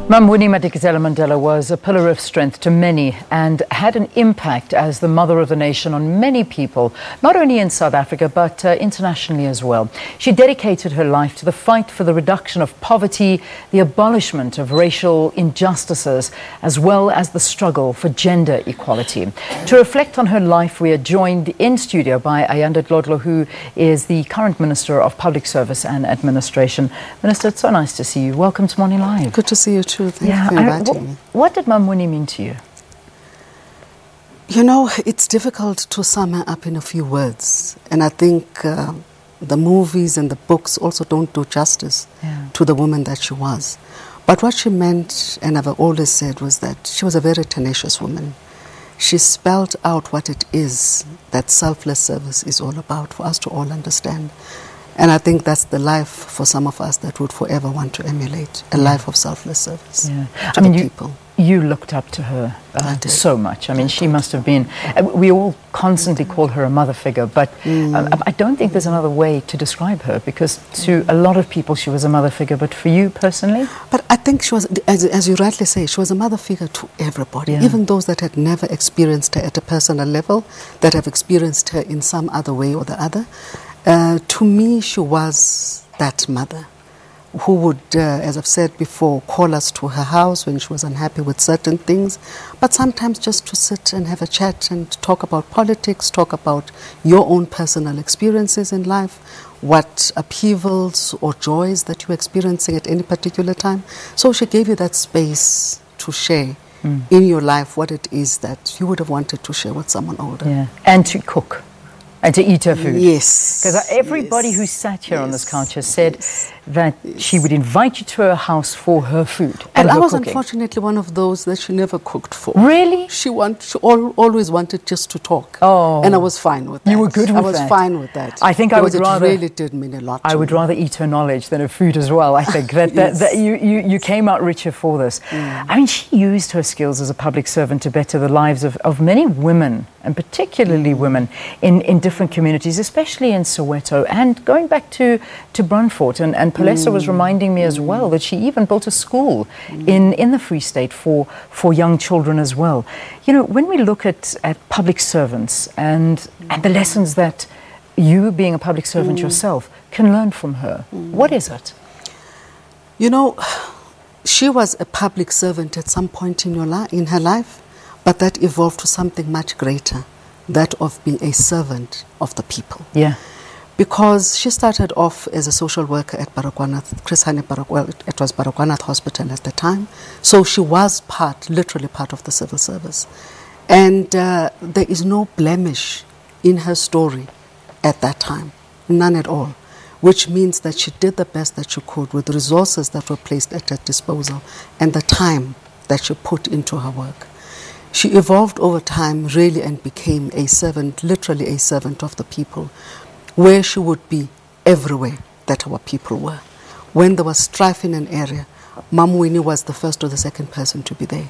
Mum Winnie Madikizela-Mandela was a pillar of strength to many and had an impact as the mother of the nation on many people, not only in South Africa but internationally as well. She dedicated her life to the fight for the reduction of poverty, the abolishment of racial injustices, as well as the struggle for gender equality. To reflect on her life, we are joined in studio by Ayanda Dlodlo, who is the current Minister of Public Service and Administration. Minister, it's so nice to see you. Welcome to Morning Live. Good to see you too. Thank you for inviting me. What did Mum Winnie mean to you? You know, it's difficult to sum her up in a few words. And I think the movies and the books also don't do justice to the woman that she was. But what she meant, and I've always said, was that she was a very tenacious woman. She spelled out what it is that selfless service is all about for us to all understand. And I think that's the life for some of us that would forever want to emulate, a life of selfless service to the people. You looked up to her so much. I mean, she must have been, we all constantly call her a mother figure, but I don't think there's another way to describe her, because to a lot of people she was a mother figure, but for you personally? But I think she was, as you rightly say, she was a mother figure to everybody, even those that had never experienced her at a personal level, that have experienced her in some other way or the other. To me, she was that mother who would, as I've said before, call us to her house when she was unhappy with certain things, but sometimes just to sit and have a chat and talk about politics, talk about your own personal experiences in life, what upheavals or joys that you're experiencing at any particular time. So she gave you that space to share in your life what it is that you would have wanted to share with someone older. Yeah. And to cook. And to eat her food. Yes. Because everybody who sat here on this couch has said that she would invite you to her house for her food. And I was cooking. Unfortunately one of those that she never cooked for. Really? She always wanted just to talk. Oh. And I was fine with that. You were good with that? I was fine with that. I think I would rather... It really did mean a lot to I would me. rather eat her knowledge than her food as well. I think that you came out richer for this. I mean, she used her skills as a public servant to better the lives of many women, and particularly women in different communities, especially in Soweto, and going back to Brunfort. And Palesa was reminding me as well that she even built a school in the Free State for young children as well. You know, when we look at public servants and the lessons that you, being a public servant yourself, can learn from her, what is it? You know, she was a public servant at some point in her life, but that evolved to something much greater, that of being a servant of the people. Yeah. Because she started off as a social worker at Baragwanath, it was Baragwanath Hospital at the time. So she was literally part of the civil service. And there is no blemish in her story at that time, none at all, which means that she did the best that she could with the resources that were placed at her disposal and the time that she put into her work. She evolved over time really and became a servant, literally a servant of the people, where she would be everywhere that our people were. When there was strife in an area, Mum Winnie was the first or the second person to be there.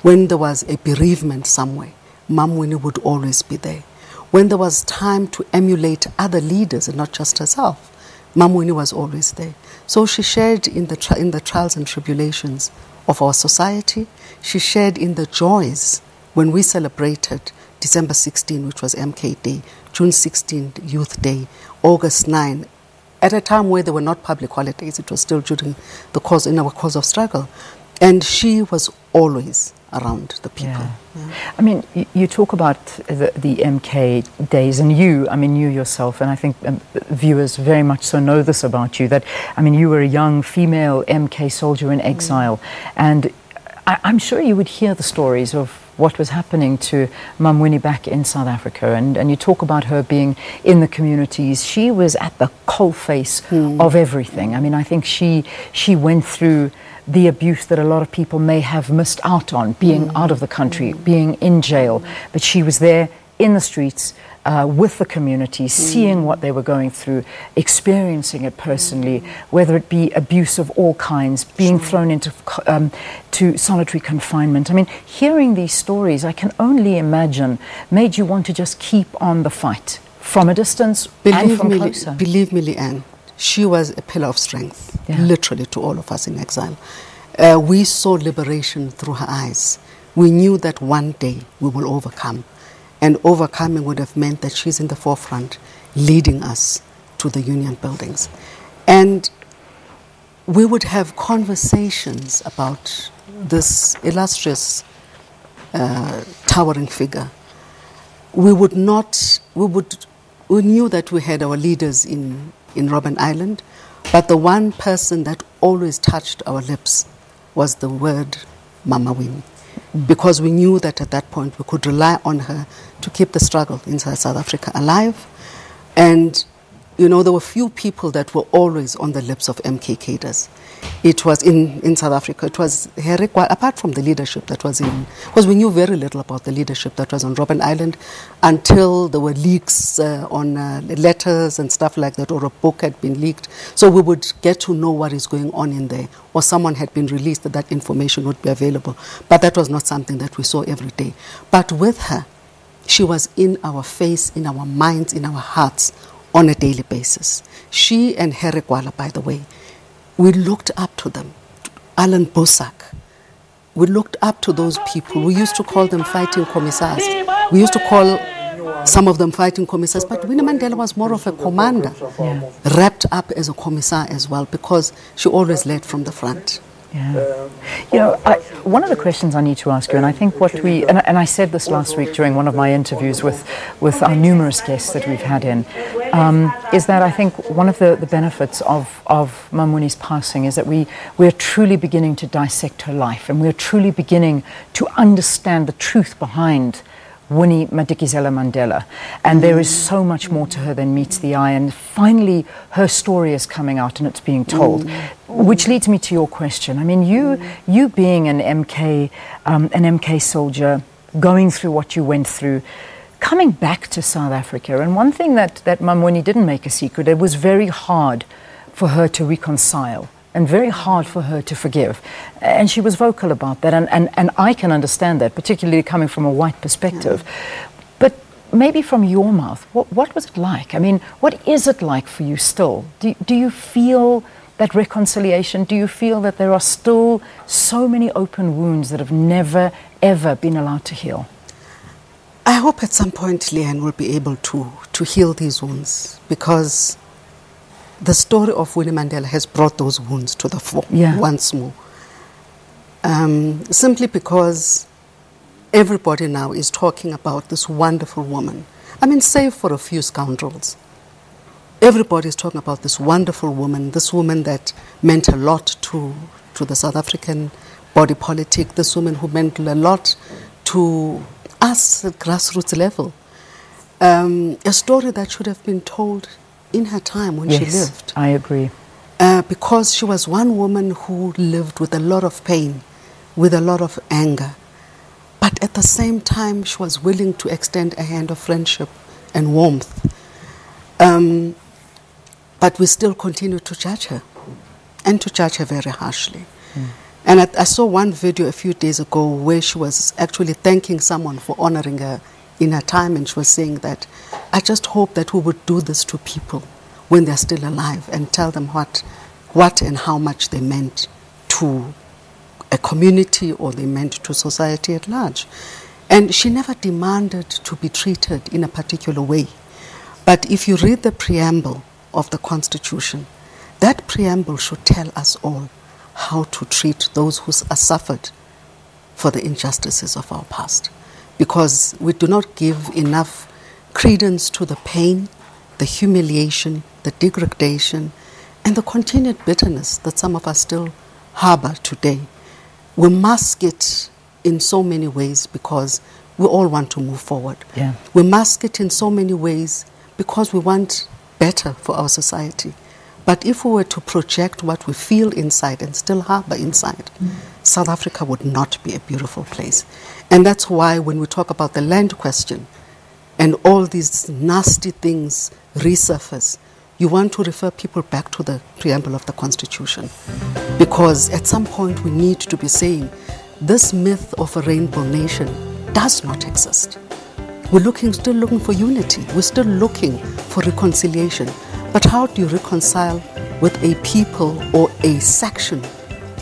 When there was a bereavement somewhere, Mum Winnie would always be there. When there was time to emulate other leaders and not just herself, Mum Winnie was always there. So she shared in the trials and tribulations of our society. She shared in the joys when we celebrated December 16, which was MK Day, June 16, Youth Day, August 9, at a time where there were not public holidays. It was still during in our cause of struggle. And she was always around the people. I mean, you talk about the MK days, and you yourself, and I think viewers very much so know this about you, that, I mean, you were a young female MK soldier in exile, and I'm sure you would hear the stories of what was happening to Mum Winnie back in South Africa, and you talk about her being in the communities. She was at the coalface of everything. I mean, I think she went through the abuse that a lot of people may have missed out on, being out of the country, being in jail. But she was there in the streets with the community, seeing what they were going through, experiencing it personally, whether it be abuse of all kinds, being thrown into to solitary confinement. I mean, hearing these stories, I can only imagine, made you want to just keep on the fight from a distance and from closer. Believe me, Leanne, she was a pillar of strength, literally, to all of us in exile. We saw liberation through her eyes. We knew that one day we will overcome. And overcoming would have meant that she's in the forefront, leading us to the union buildings. And we would have conversations about this illustrious, towering figure. We knew that we had our leaders in Robben Island, but the one person that always touched our lips was the word Mama Winnie. Because we knew that at that point we could rely on her to keep the struggle inside South Africa alive. And, you know, there were few people that were always on the lips of MK cadres. It was in South Africa, it was Herikwa, apart from the leadership that was in, because we knew very little about the leadership that was on Robben Island until there were leaks on letters and stuff like that, or a book had been leaked. So we would get to know what is going on in there, or someone had been released that information would be available. But that was not something that we saw every day. But with her, she was in our face, in our minds, in our hearts on a daily basis. She and Herikwa, by the way, we looked up to them. Alan Bosak. We looked up to those people. We used to call them fighting commissars. We used to call some of them fighting commissars, but Winnie Mandela was more of a commander, wrapped up as a commissar as well, because she always led from the front. Yeah. You know, one of the questions I need to ask you, and I think what we, and I said this last week during one of my interviews with our numerous guests that we've had in, is that I think one of the benefits of Mam Winnie's passing is that we're truly beginning to dissect her life, and we're truly beginning to understand the truth behind Winnie Madikizela-Mandela. And there is so much more to her than meets the eye. And finally, her story is coming out and it's being told. Which leads me to your question. I mean, you being an MK soldier, going through what you went through, coming back to South Africa. And one thing that Mam Winnie didn't make a secret, it was very hard for her to reconcile. And very hard for her to forgive. And she was vocal about that, and I can understand that, particularly coming from a white perspective. But maybe from your mouth, what was it like? I mean, what is it like for you still? Do you feel that reconciliation? Do you feel that there are still so many open wounds that have never, ever been allowed to heal? I hope at some point Leanne will be able to heal these wounds, because the story of Winnie Mandela has brought those wounds to the fore once more. Simply because everybody now is talking about this wonderful woman. I mean, save for a few scoundrels. Everybody is talking about this wonderful woman, this woman that meant a lot to the South African body politic, this woman who meant a lot to us at grassroots level. A story that should have been told in her time when she lived. I agree. Because she was one woman who lived with a lot of pain, with a lot of anger. But at the same time, she was willing to extend a hand of friendship and warmth. But we still continue to judge her, and to judge her very harshly. And I saw one video a few days ago where she was actually thanking someone for honoring her in her time, and she was saying that, I just hope that we would do this to people when they're still alive and tell them what and how much they meant to a community, or they meant to society at large. And she never demanded to be treated in a particular way. But if you read the preamble of the Constitution, that preamble should tell us all how to treat those who are suffered for the injustices of our past. Because we do not give enough credence to the pain, the humiliation, the degradation, and the continued bitterness that some of us still harbor today. We mask it in so many ways because we all want to move forward. We mask it in so many ways because we want better for our society. But if we were to project what we feel inside and still harbor inside, South Africa would not be a beautiful place. And that's why when we talk about the land question and all these nasty things resurface, you want to refer people back to the preamble of the Constitution. Because at some point we need to be saying, this myth of a rainbow nation does not exist. We're still looking for unity. We're still looking for reconciliation. But how do you reconcile with a people or a section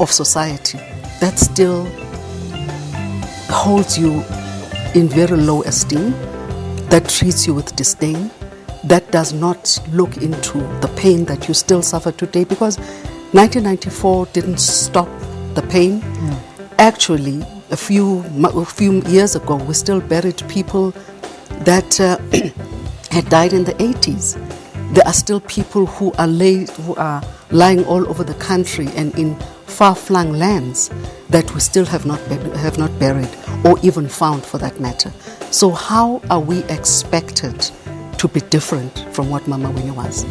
of society that still holds you in very low esteem, that treats you with disdain, that does not look into the pain that you still suffer today? Because 1994 didn't stop the pain. No. Actually, a few years ago, we still buried people that had died in the 80s. There are still people who are lying all over the country and in far-flung lands that we still have not buried or even found, for that matter. So how are we expected to be different from what Mama Winnie was?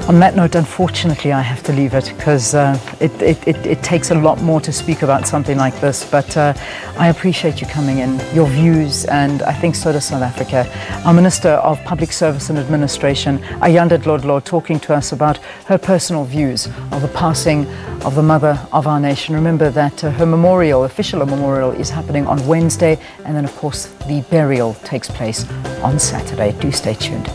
On that note, unfortunately, I have to leave it because it takes a lot more to speak about something like this. But I appreciate you coming in, your views, and I think so does South Africa. Our Minister of Public Service and Administration, Ayanda Dlodlo, talking to us about her personal views of the passing of the mother of our nation. Remember that her memorial, official memorial, is happening on Wednesday, and then, of course, the burial takes place on Saturday. Do stay tuned.